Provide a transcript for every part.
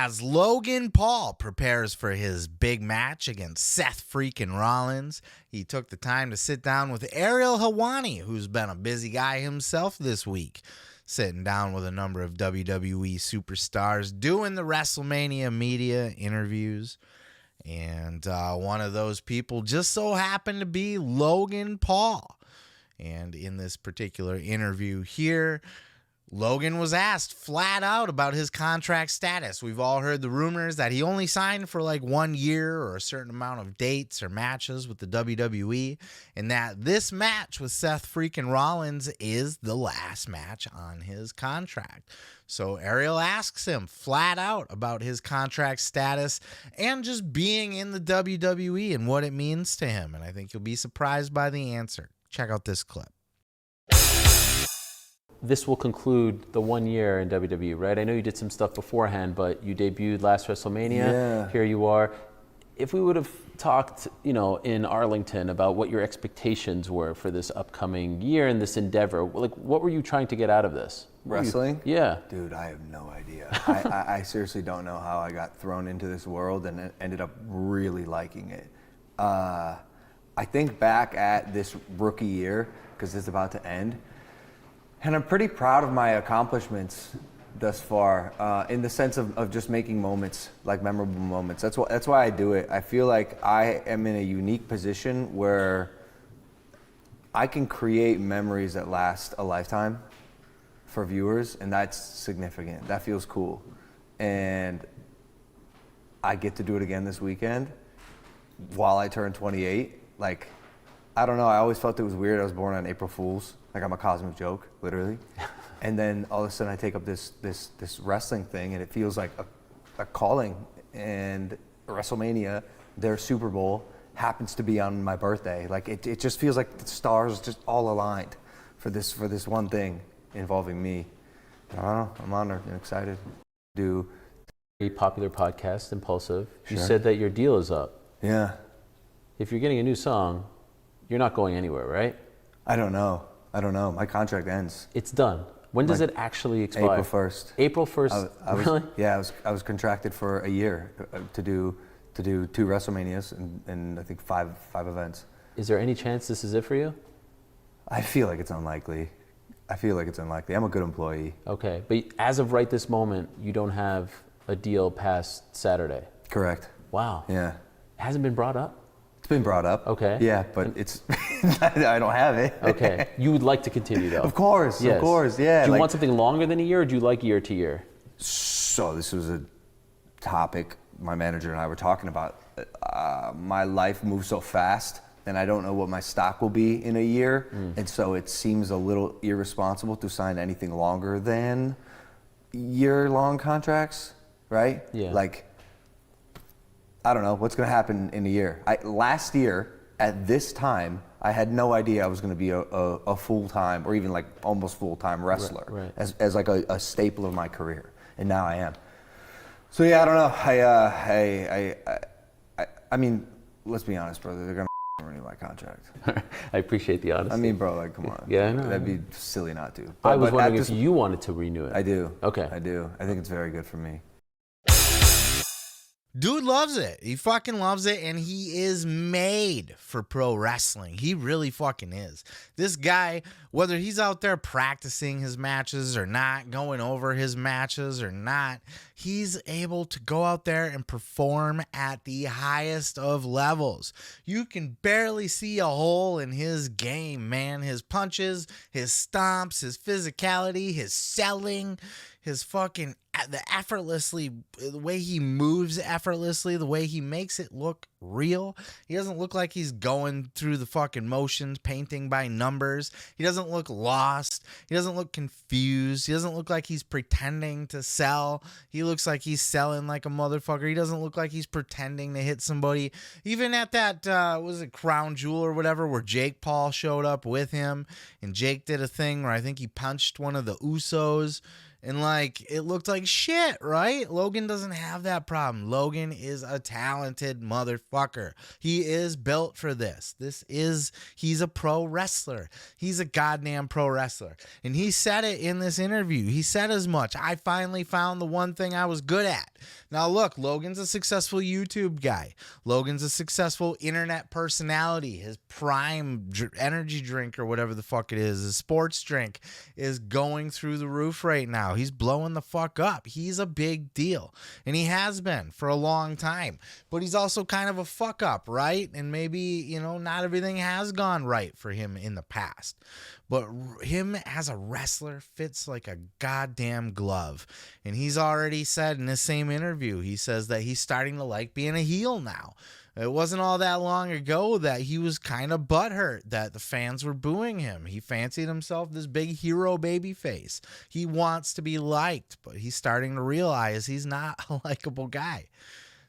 as Logan Paul prepares for his big match against Seth freaking Rollins. He took the time to sit down with Ariel Helwani, who's been a busy guy himself this week, sitting down with a number of WWE superstars, doing the WrestleMania media interviews. And one of those people just so happened to be Logan Paul. And in this particular interview here, Logan was asked flat out about his contract status. We've all heard the rumors that he only signed for like 1 year or a certain amount of dates or matches with the WWE, and that this match with Seth freaking Rollins is the last match on his contract. So Ariel asks him flat out about his contract status and just being in the WWE and what it means to him. And I think you'll be surprised by the answer. Check out this clip. This will conclude the 1 year in WWE, right? I know you did some stuff beforehand, but you debuted last WrestleMania. Yeah. Here you are. If we would have talked, in Arlington about what your expectations were for this upcoming year and this endeavor, like what were you trying to get out of this? Wrestling? Yeah. Dude, I have no idea. I seriously don't know how I got thrown into this world and ended up really liking it. I think back at this rookie year, because it's about to end, and I'm pretty proud of my accomplishments thus far, in the sense of just making moments, like memorable moments. That's why I do it. I feel like I am in a unique position where I can create memories that last a lifetime for viewers, and that's significant. That feels cool. And I get to do it again this weekend while I turn 28. Like, I don't know, I always felt it was weird. I was born on April Fool's. Like, I'm a cosmic joke, literally. And then all of a sudden I take up this wrestling thing, and it feels like a calling. And WrestleMania, their Super Bowl, happens to be on my birthday. Like, it just feels like the stars just all aligned for this one thing involving me. I don't know, I'm honored and excited. Do A popular podcast, Impulsive. You Sure. said that your deal is up. Yeah. If you're getting a new song, you're not going anywhere, right? I don't know. My contract ends It's done. When does it actually expire? April 1st. April 1st? Really? Yeah, I was contracted for a year to do 2 WrestleManias and I think five events. Is there any chance this is it for you? I feel like it's unlikely. I'm a good employee. Okay, but as of right this moment, you don't have a deal past Saturday. Correct. Wow. Yeah. It hasn't been brought up? It's been brought up. Okay. Yeah, but it's I don't have it. Okay. You would like to continue though? Of course, Yes. yeah. Do you want something longer than a year, or do you like year to year? So this was a topic my manager and I were talking about. My life moves so fast, and I don't know what my stock will be in a year, and so it seems a little irresponsible to sign anything longer than year-long contracts, right? Yeah. Like, I don't know what's going to happen in a year. Last year at this time, I had no idea I was going to be a full-time or even like almost full-time wrestler, Right. as like a staple of my career, and now I am. So yeah, I don't know. I mean, let's be honest, brother. They're going to renew my contract. I appreciate the honesty. I mean, bro, like, come on. Yeah, I know. That'd be silly not to. I was but wondering at if you wanted to renew it. I do. Okay. I do. I think it's very good for me. Dude loves it. He fucking loves it, and he is made for pro wrestling. He really fucking is. This guy, whether he's out there practicing his matches or not, going over his matches or not, he's able to go out there and perform at the highest of levels. You can barely see a hole in his game, man. His punches, his stomps, his physicality, his selling, his fucking the way he moves effortlessly, the way he makes it look real. He doesn't look like he's going through the fucking motions, painting by numbers. He doesn't look lost. He doesn't look confused. He doesn't look like he's pretending to sell. He looks like he's selling like a motherfucker. He doesn't look like he's pretending to hit somebody. Even at that, was it Crown Jewel or whatever, where Jake Paul showed up with him, and Jake did a thing where I think he punched one of the Usos, And like, it looked like shit, right? Logan doesn't have that problem. Logan is a talented motherfucker. He is built for this. He's a pro wrestler. He's a goddamn pro wrestler. And he said it in this interview. He said as much. I finally found the one thing I was good at. Now look, Logan's a successful YouTube guy. Logan's a successful internet personality. His Prime energy drink or whatever the fuck it is, his sports drink, is going through the roof right now. He's blowing the fuck up. He's a big deal. And he has been for a long time. But he's also kind of a fuck up, right? And maybe, not everything has gone right for him in the past. But him as a wrestler fits like a goddamn glove. And he's already said in this same interview, he says that he's starting to like being a heel now. It wasn't all that long ago that he was kind of butthurt that the fans were booing him. He fancied himself this big hero baby face. He wants to be liked, but he's starting to realize he's not a likable guy.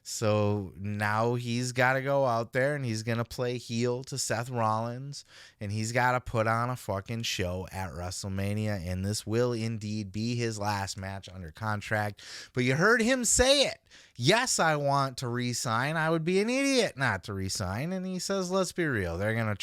So now he's got to go out there and he's going to play heel to Seth Rollins, and he's got to put on a fucking show at WrestleMania, and this will indeed be his last match under contract. But you heard him say it. Yes, I want to re-sign. I would be an idiot not to re-sign. And he says, let's be real. They're gonna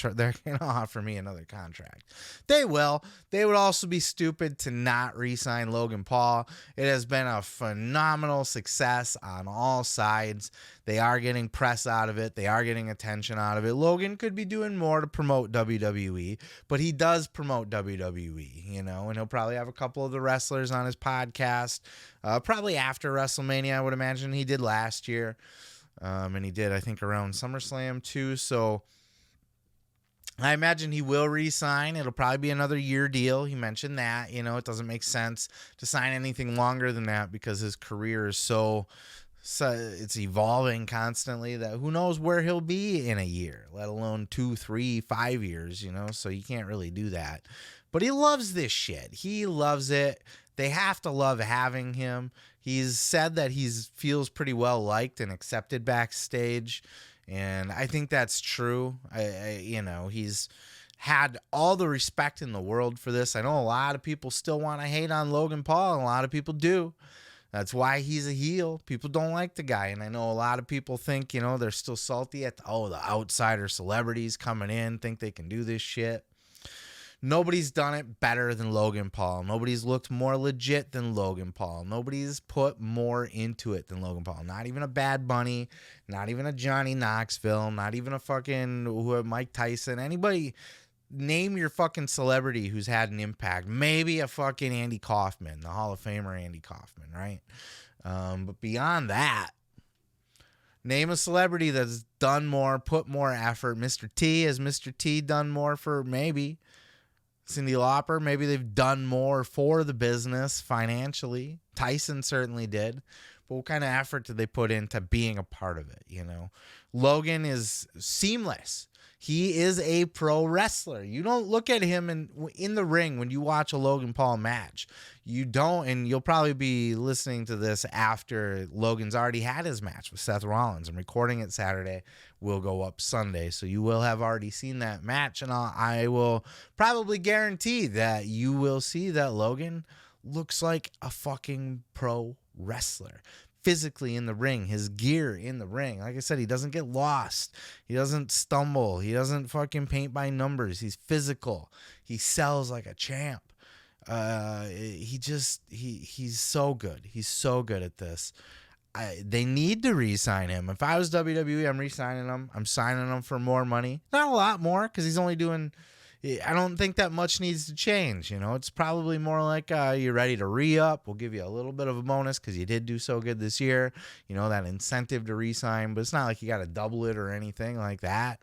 offer me another contract. They will. They would also be stupid to not re-sign Logan Paul. It has been a phenomenal success on all sides. They are getting press out of it. They are getting attention out of it. Logan could be doing more to promote WWE, but he does promote WWE, and he'll probably have a couple of the wrestlers on his podcast, probably after WrestleMania, I would imagine. He did last year, and he did, I think, around SummerSlam too, so I imagine he will re-sign. It'll probably be another year deal. He mentioned that, it doesn't make sense to sign anything longer than that because his career is so it's evolving constantly that who knows where he'll be in a year, let alone 2, 3, 5 years, so you can't really do that. But he loves this shit. He loves it. They have to love having him. He's said that he feels pretty well liked and accepted backstage, and I think that's true. He's had all the respect in the world for this. I know a lot of people still want to hate on Logan Paul, and a lot of people do. That's why he's a heel. People don't like the guy. And I know a lot of people think, they're still salty at the outsider celebrities coming in, think they can do this shit. Nobody's done it better than Logan Paul. Nobody's looked more legit than Logan Paul. Nobody's put more into it than Logan Paul. Not even a Bad Bunny, not even a Johnny Knoxville, not even a fucking Mike Tyson. Anybody, name your fucking celebrity who's had an impact. Maybe a fucking Andy Kaufman, the Hall of Famer Andy Kaufman, right? But beyond that, name a celebrity that's done more, put more effort. Mr. T, has Mr. T done more for maybe Cyndi Lauper? Maybe they've done more for the business financially. Tyson certainly did. But what kind of effort did they put into being a part of it, Logan is seamless. He is a pro wrestler. You don't look at him in the ring when you watch a Logan Paul match. You don't, and you'll probably be listening to this after Logan's already had his match with Seth Rollins. I'm recording it Saturday. Will go up Sunday, so you will have already seen that match, and I will probably guarantee that you will see that Logan looks like a fucking pro wrestler. Physically in the ring, his gear in the ring. Like I said, he doesn't get lost. He doesn't stumble. He doesn't fucking paint by numbers. He's physical. He sells like a champ. He's so good. He's so good at this. They need to re-sign him. If I was WWE, I'm re-signing him. I'm signing him for more money. Not a lot more, because he's only doing... I don't think that much needs to change. It's probably more like you're ready to re-up. We'll give you a little bit of a bonus because you did do so good this year. That incentive to re-sign, but it's not like you got to double it or anything like that.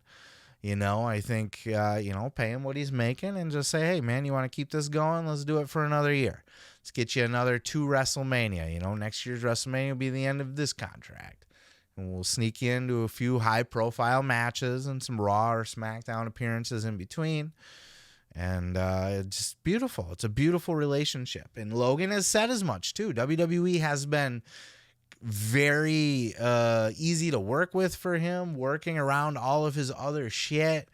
I think, pay him what he's making and just say, hey, man, you want to keep this going? Let's do it for another year. Let's get you another 2 WrestleMania. Next year's WrestleMania will be the end of this contract. And we'll sneak you into a few high-profile matches and some Raw or SmackDown appearances in between. And it's just beautiful. It's a beautiful relationship. And Logan has said as much, too. WWE has been very easy to work with for him, working around all of his other shit.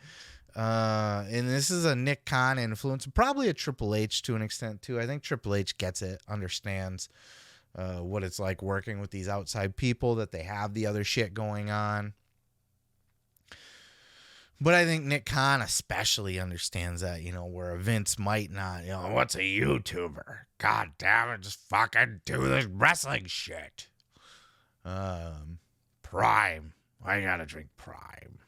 And this is a Nick Khan influence, probably a Triple H to an extent too. I think Triple H gets it, understands what it's like working with these outside people, that they have the other shit going on. But I think Nick Khan especially understands that, where Vince might not, what's a YouTuber? God damn it, just fucking do this wrestling shit. Prime. I gotta drink Prime.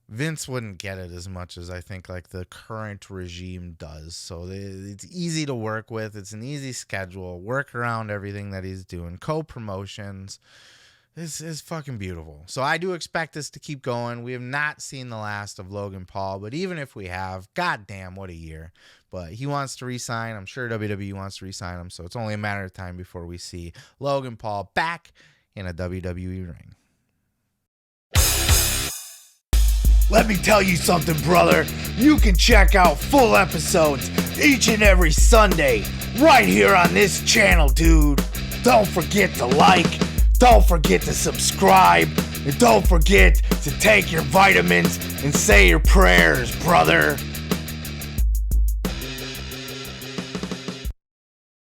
Vince wouldn't get it as much as I think like the current regime does. So it's easy to work with. It's an easy schedule. Work around everything that he's doing. Co-promotions. This is fucking beautiful. So I do expect this to keep going. We have not seen the last of Logan Paul, but even if we have, goddamn, what a year. But he wants to re-sign. I'm sure WWE wants to re-sign him, so it's only a matter of time before we see Logan Paul back in a WWE ring. Let me tell you something, brother. You can check out full episodes each and every Sunday right here on this channel, dude. Don't forget to like. Don't forget to subscribe, and don't forget to take your vitamins and say your prayers, brother.